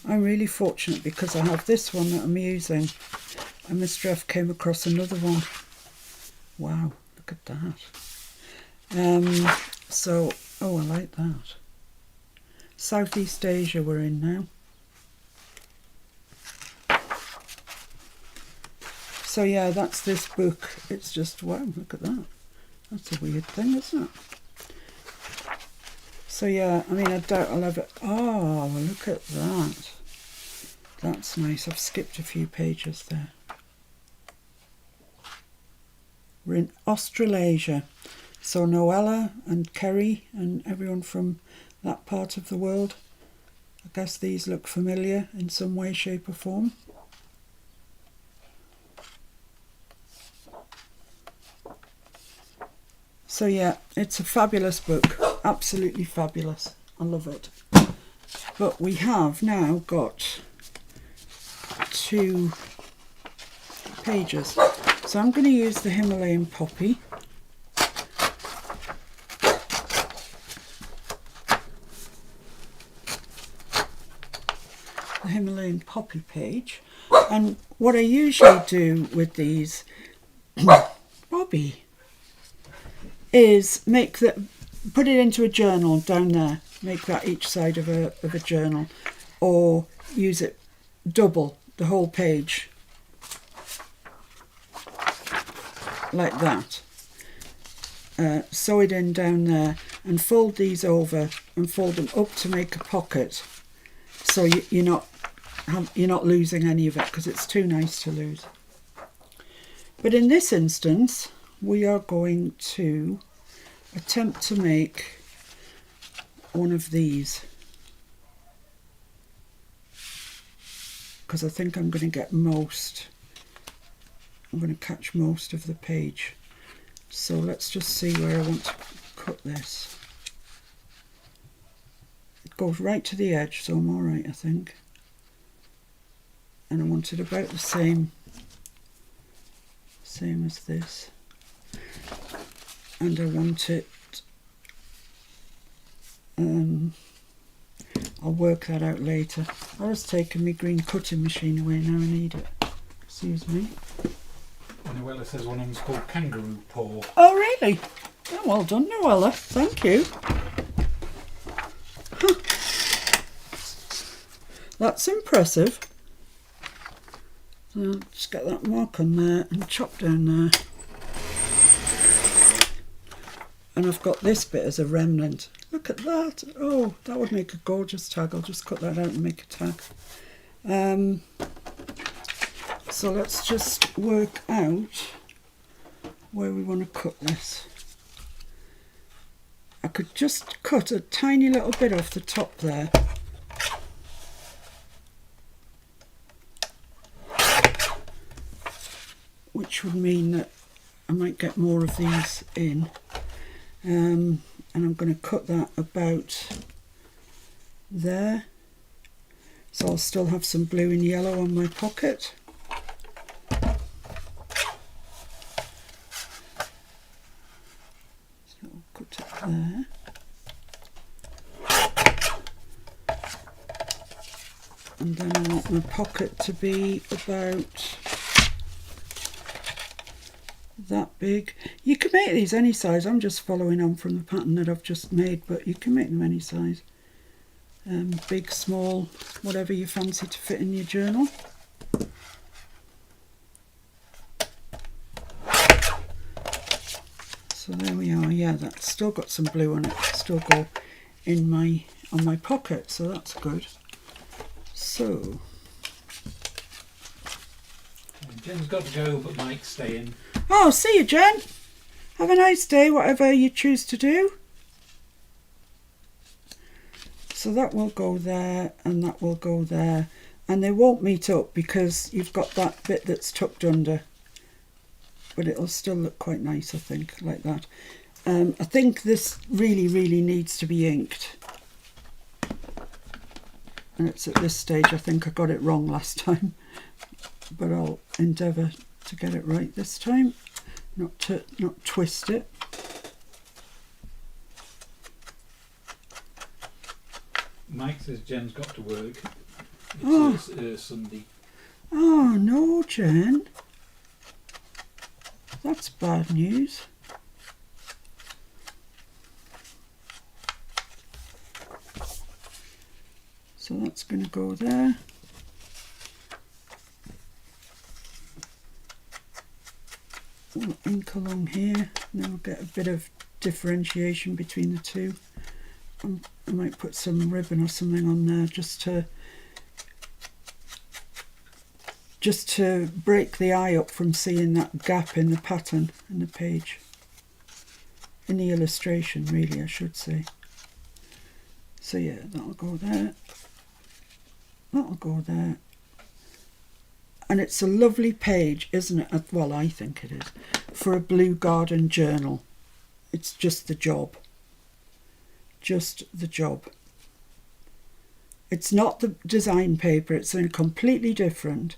I'm really fortunate because I have this one that I'm using, and Mr. F came across another one. Wow, look at that. So, oh, I like that. Southeast Asia we're in now. So yeah, that's this book. It's just, wow, look at that. That's a weird thing, isn't it? So yeah, I mean, I doubt I'll ever... Oh, look at that. That's nice. I've skipped a few pages there. We're in Australasia. So Noella and Kerry and everyone from that part of the world. I guess these look familiar in some way, shape or form. So yeah, it's a fabulous book, absolutely fabulous. I love it. But we have now got 2 pages. So I'm going to use the Himalayan poppy. The Himalayan poppy page. And what I usually do with these, Bobby, is put it into a journal down there. Make that each side of a journal, or use it double the whole page like that. Sew it in down there and fold these over and fold them up to make a pocket, so you're not losing any of it, because it's too nice to lose. But in this instance we are going to attempt to make one of these, because I think I'm going to get most, I'm going to catch most of the page. So let's just see where I want to cut this. It goes right to the edge, so I'm alright, I think. And I want it about the same as this. And I want it, I'll work that out later. I was taking my green cutting machine away, now I need it. Excuse me. Noella says one of them's called kangaroo paw. Oh really? Oh, well done, Noella. Thank you. Huh. That's impressive. So I'll just get that mark on there and chop down there. And I've got this bit as a remnant. Look at that. Oh, that would make a gorgeous tag. I'll just cut that out and make a tag. So let's just work out where we want to cut this. I could just cut a tiny little bit off the top there. Which would mean that I might get more of these in. And I'm going to cut that about there. So I'll still have some blue and yellow on my pocket. So I'll cut it there. And then I want my pocket to be about that big. You can make these any size. I'm just following on from the pattern that I've just made, but you can make them any size. Big, small, whatever you fancy to fit in your journal. So there we are. Yeah, that's still got some blue on it. Still go in on my pocket, so that's good. So Jen's got to go, but Mike's staying. Oh, see you, Jen. Have a nice day, whatever you choose to do. So that will go there and that will go there. And they won't meet up because you've got that bit that's tucked under. But it'll still look quite nice, I think, like that. I think this really, really needs to be inked. And it's at this stage, I think I got it wrong last time. But I'll endeavour to get it right this time, not twist it. Mike says Jen's got to work. It's Sunday. Oh no, Jen, that's bad news. So that's going to go there. We'll ink along here, and then we'll get a bit of differentiation between the two. I might put some ribbon or something on there just to break the eye up from seeing that gap in the pattern in the page. In the illustration, really, I should say. So yeah, that'll go there. That'll go there. And it's a lovely page, isn't it? Well, I think it is. For a Blue Garden journal. It's just the job. Just the job. It's not the design paper. It's something completely different.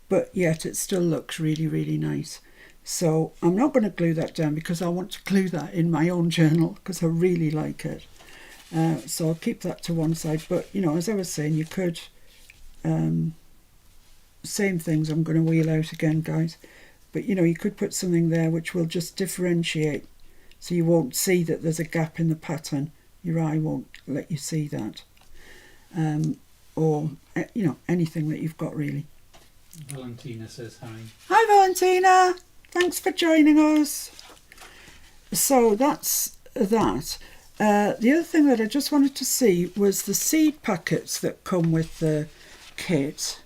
But yet it still looks really, really nice. So I'm not going to glue that down because I want to glue that in my own journal because I really like it. So I'll keep that to one side. But, you know, as I was saying, you could... same things I'm going to wheel out again, guys, but you know, you could put something there which will just differentiate, so you won't see that there's a gap in the pattern. Your eye won't let you see that, or you know, anything that you've got really. Valentina says hi. Hi Valentina, thanks for joining us. So that's that. The other thing that I just wanted to see was the seed packets that come with the kit.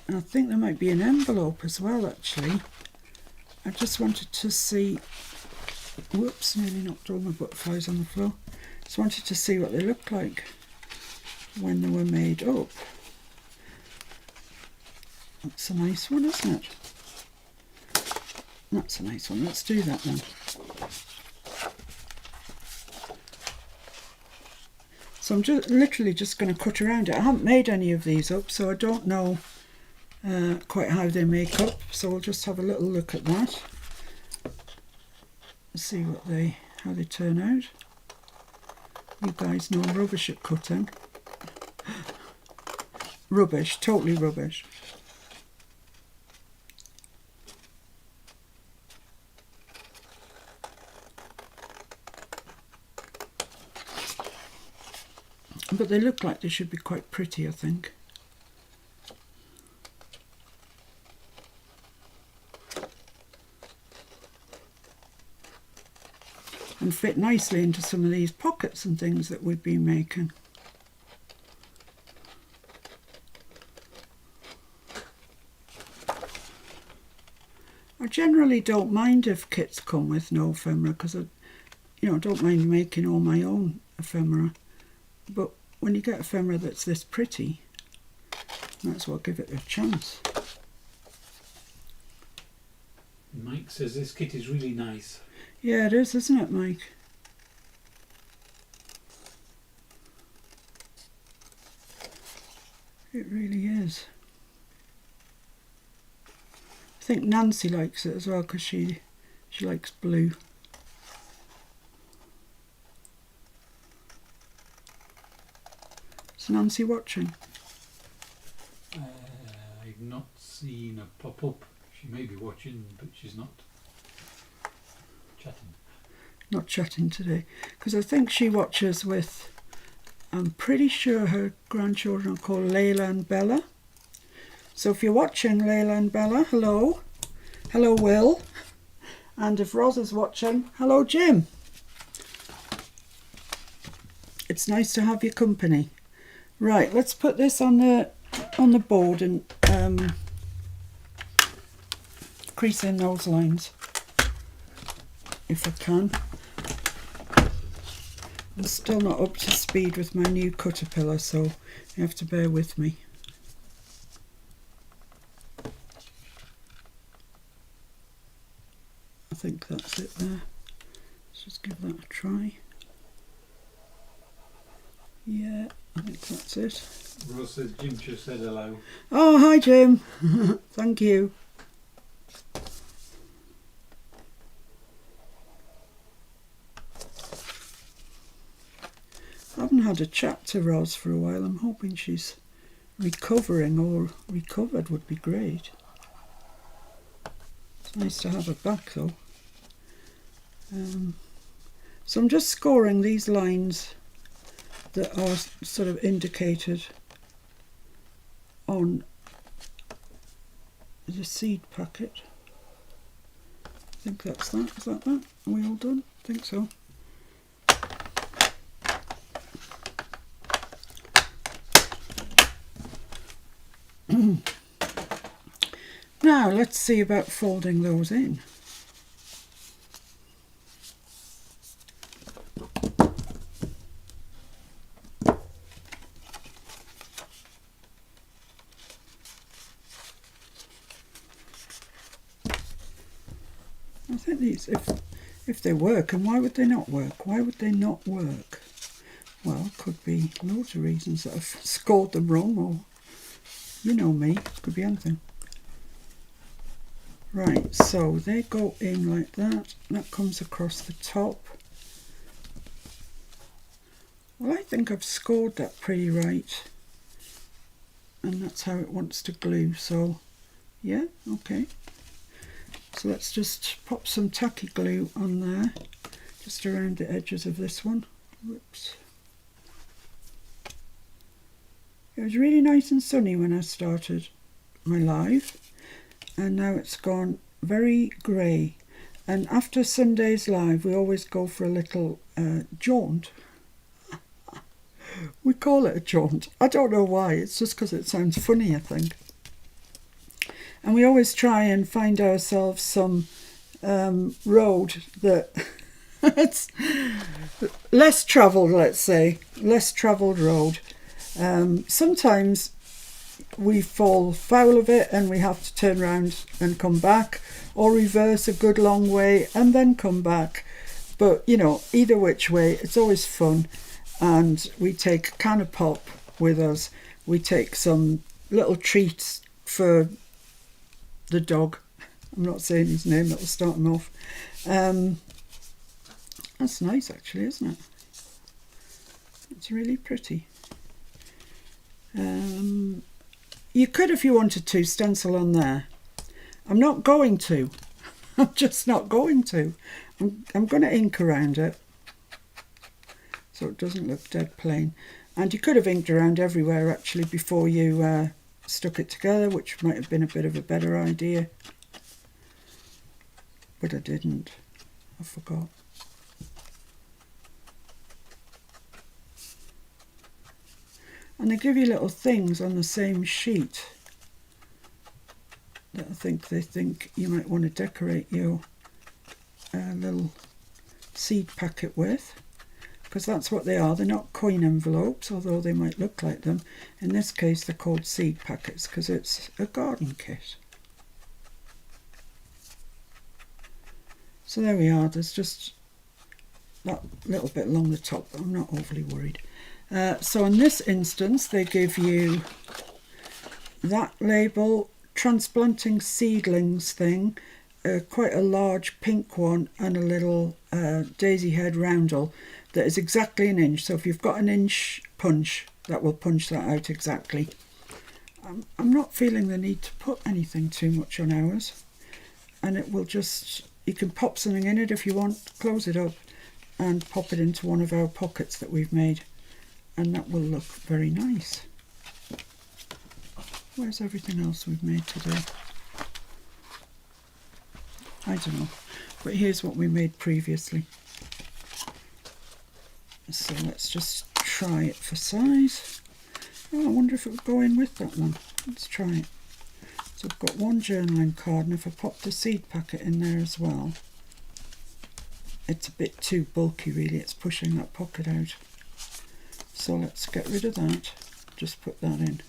And I think there might be an envelope as well, actually. I just wanted to see... Whoops, nearly knocked all my butterflies on the floor. Just wanted to see what they looked like when they were made up. That's a nice one, isn't it? That's a nice one. Let's do that then. So I'm literally just going to cut around it. I haven't made any of these up, so I don't know quite how they make up. So we'll just have a little look at that. See how they turn out. You guys know I'm rubbish at cutting. Rubbish, totally rubbish. But they look like they should be quite pretty, I think. And fit nicely into some of these pockets and things that we've been making. I generally don't mind if kits come with no ephemera because I don't mind making all my own ephemera. But when you get ephemera that's this pretty, that's what give it a chance. Mike says this kit is really nice. Yeah, it is, isn't it, Mike? It really is. I think Nancy likes it as well because she likes blue. Is Nancy watching? I've not seen her pop up. She may be watching, but she's not chatting. Not chatting today. Because I think she watches with, I'm pretty sure her grandchildren are called Layla and Bella. So if you're watching, Layla and Bella, hello. Hello, Will. And if Roz is watching, hello, Jim. It's nice to have your company. Right, let's put this on the board and crease in those lines if I can. I'm still not up to speed with my new Caterpillar, so you have to bear with me. I think that's it there. Let's just give that a try. Yeah, I think that's it. Rose says Jim just said hello. Oh, hi Jim. Thank you. I haven't had a chat to Ros for a while. I'm hoping she's recovering, or recovered would be great. It's nice to have her back though. So I'm just scoring these lines that are sort of indicated on the seed packet. I think that's that. Is that that? Are we all done? I think so. Now let's see about folding those in. I think these, if they work, and why would they not work? Why would they not work? Well, could be loads of reasons that I've scored them wrong, or you know me, could be anything. Right, so they go in like that. That comes across the top. Well, I think I've scored that pretty right. And that's how it wants to glue, so yeah, okay. So let's just pop some tacky glue on there, just around the edges of this one. Whoops. It was really nice and sunny when I started my live, and now it's gone very grey. And after Sunday's live, we always go for a little jaunt. We call it a jaunt. I don't know why, it's just because it sounds funny, I think. And we always try and find ourselves some road that it's less travelled, let's say, less travelled road. Sometimes we fall foul of it and we have to turn around and come back, or reverse a good long way and then come back. But, you know, either which way, it's always fun. And we take a can of pop with us. We take some little treats for the dog. I'm not saying his name, that'll start him off. That's nice actually, isn't it? It's really pretty. You could, if you wanted to, stencil on there. I'm not going to. I'm just not going to. I'm going to ink around it so it doesn't look dead plain. And you could have inked around everywhere actually before you stuck it together, which might have been a bit of a better idea. But I didn't. I forgot. And they give you little things on the same sheet that I think they think you might want to decorate your little seed packet with, because that's what they are. They're not coin envelopes, although they might look like them. In this case they're called seed packets because it's a garden kit. So there we are. There's just that little bit along the top, but I'm not overly worried. So in this instance they give you that label, transplanting seedlings thing, quite a large pink one, and a little daisy head roundel that is exactly an inch. So if you've got an inch punch, that will punch that out exactly. I'm not feeling the need to put anything too much on ours, and it will just, you can pop something in it if you want, close it up and pop it into one of our pockets that we've made, and that will look very nice. Where's everything else we've made today? I don't know, but here's what we made previously. So let's just try it for size. Oh, I wonder if it would go in with that one. Let's try it. So I've got one journaling card, and if I pop the seed packet in there as well, it's a bit too bulky really, it's pushing that pocket out. So let's get rid of that, just put that in.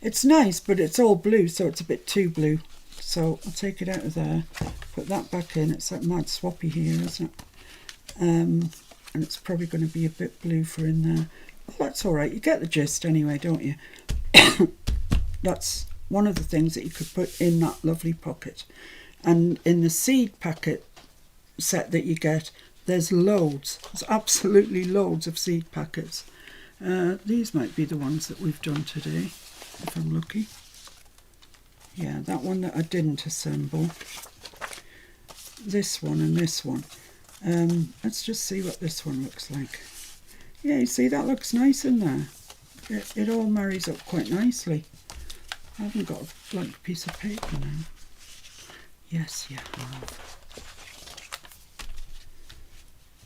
It's nice, but it's all blue, so it's a bit too blue. So I'll take it out of there, put that back in. It's like mad swappy here, isn't it? And it's probably going to be a bit blue for in there. Well, that's all right. You get the gist anyway, don't you? That's one of the things that you could put in that lovely pocket. And in the seed packet set that you get, there's loads. There's absolutely loads of seed packets. These might be the ones that we've done today, if I'm lucky. Yeah, that one that I didn't assemble. This one and this one. Let's just see what this one looks like. Yeah, you see, that looks nice in there. It all marries up quite nicely. I haven't got a blank piece of paper now. Yes, you have.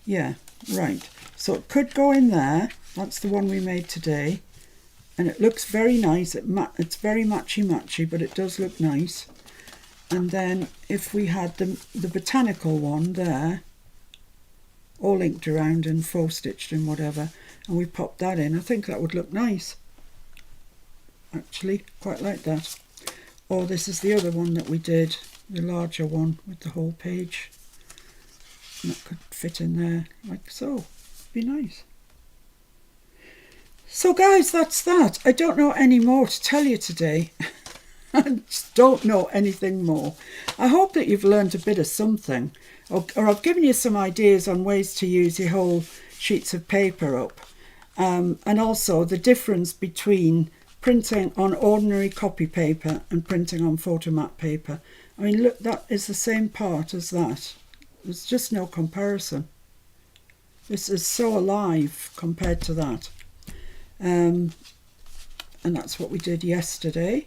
Yeah, right. So it could go in there. That's the one we made today. And it looks very nice. It's very matchy-matchy, but it does look nice. And then if we had the botanical one there, all inked around and faux stitched and whatever, and we popped that in, I think that would look nice. Actually, quite like that. Or this is the other one that we did, the larger one with the whole page. And that could fit in there like so. Be nice. So guys, that's that. I don't know any more to tell you today. I just don't know anything more. I hope that you've learned a bit of something, or I've given you some ideas on ways to use your whole sheets of paper up, and also the difference between printing on ordinary copy paper and printing on photomat paper. I mean, look, that is the same part as that. There's just no comparison. This is so alive compared to that. And that's what we did yesterday.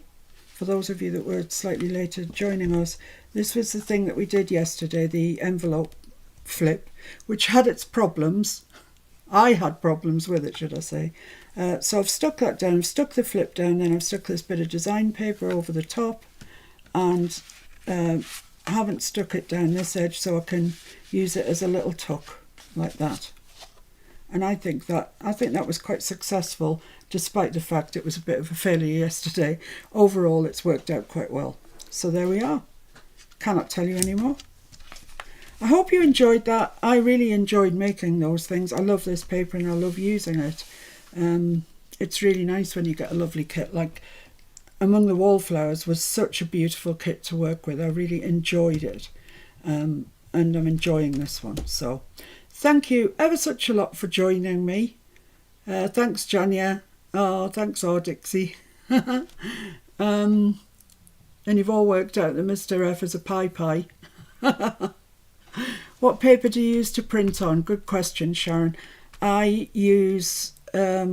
for those of you that were slightly later joining us, this was the thing that we did yesterday, the envelope flip, which had its problems. I had problems with it, should I say. So I've stuck that down, I've stuck the flip down, then I've stuck this bit of design paper over the top, and I haven't stuck it down this edge so I can use it as a little tuck like that. And I think that was quite successful, despite the fact it was a bit of a failure yesterday. Overall, it's worked out quite well. So there we are. Cannot tell you any more. I hope you enjoyed that. I really enjoyed making those things. I love this paper and I love using it. It's really nice when you get a lovely kit. Like Among the Wallflowers was such a beautiful kit to work with. I really enjoyed it. And I'm enjoying this one. So thank you ever such a lot for joining me. Thanks, Janya. Oh, thanks, Dixie. And you've all worked out that Mr. F is a pie. What paper do you use to print on? Good question, Sharon. I use, I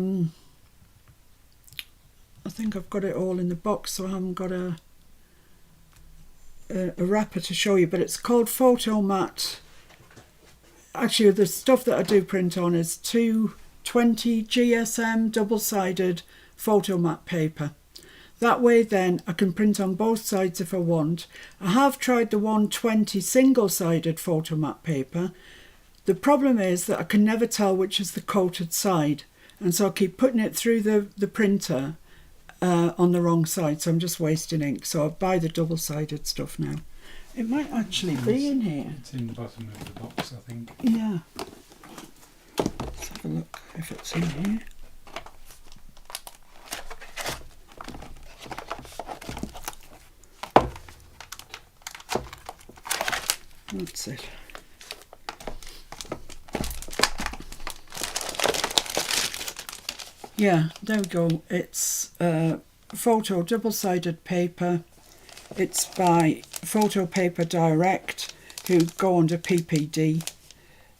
think I've got it all in the box, so I haven't got a wrapper to show you, but it's called Photomat. Actually, the stuff that I do print on is 220 GSM double-sided Photomat paper. That way then I can print on both sides if I want. I have tried the 120 single-sided Photomat paper. The problem is that I can never tell which is the coated side, and so I keep putting it through the printer on the wrong side, so I'm just wasting ink. So I buy the double-sided stuff now. It might actually be in here. It's in the bottom of the box, I think. Yeah. Let's have a look if it's in here. That's it. Yeah, there we go. It's photo double-sided paper. It's by Photo Paper Direct, who go under PPD.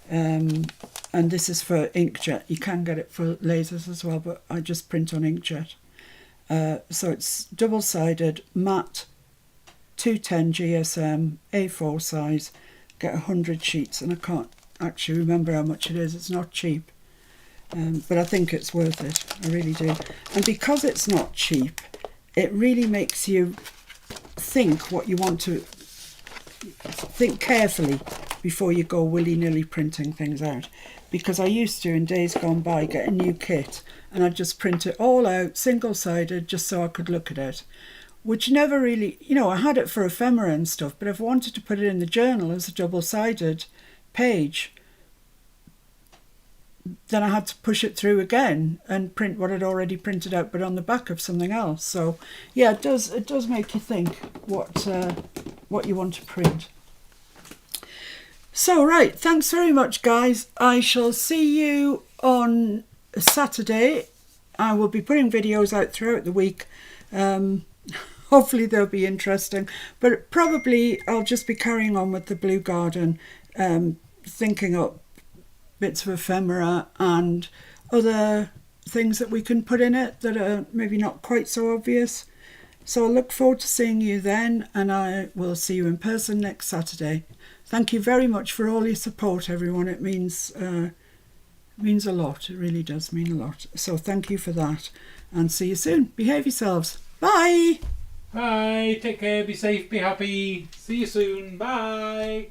And this is for inkjet. You can get it for lasers as well, but I just print on inkjet. So it's double-sided, matte, 210 GSM, A4 size, get 100 sheets, and I can't actually remember how much it is. It's not cheap, but I think it's worth it. I really do. And because it's not cheap, it really makes you think what you want to think carefully before you go willy-nilly printing things out. Because I used to, in days gone by, get a new kit and I'd just print it all out, single-sided, just so I could look at it. Which never really, I had it for ephemera and stuff, but if I wanted to put it in the journal as a double-sided page, then I had to push it through again and print what I'd already printed out, but on the back of something else. So, yeah, it does make you think what you want to print. So, right, thanks very much, guys. I shall see you on Saturday. I will be putting videos out throughout the week. Hopefully they'll be interesting, but probably I'll just be carrying on with the Blue Garden, thinking up bits of ephemera and other things that we can put in it that are maybe not quite so obvious. So I look forward to seeing you then, and I will see you in person next Saturday. Thank you very much for all your support, everyone. It means a lot. It really does mean a lot. So thank you for that, and see you soon. Behave yourselves. Bye. Bye, take care, be safe, be happy. See you soon. Bye.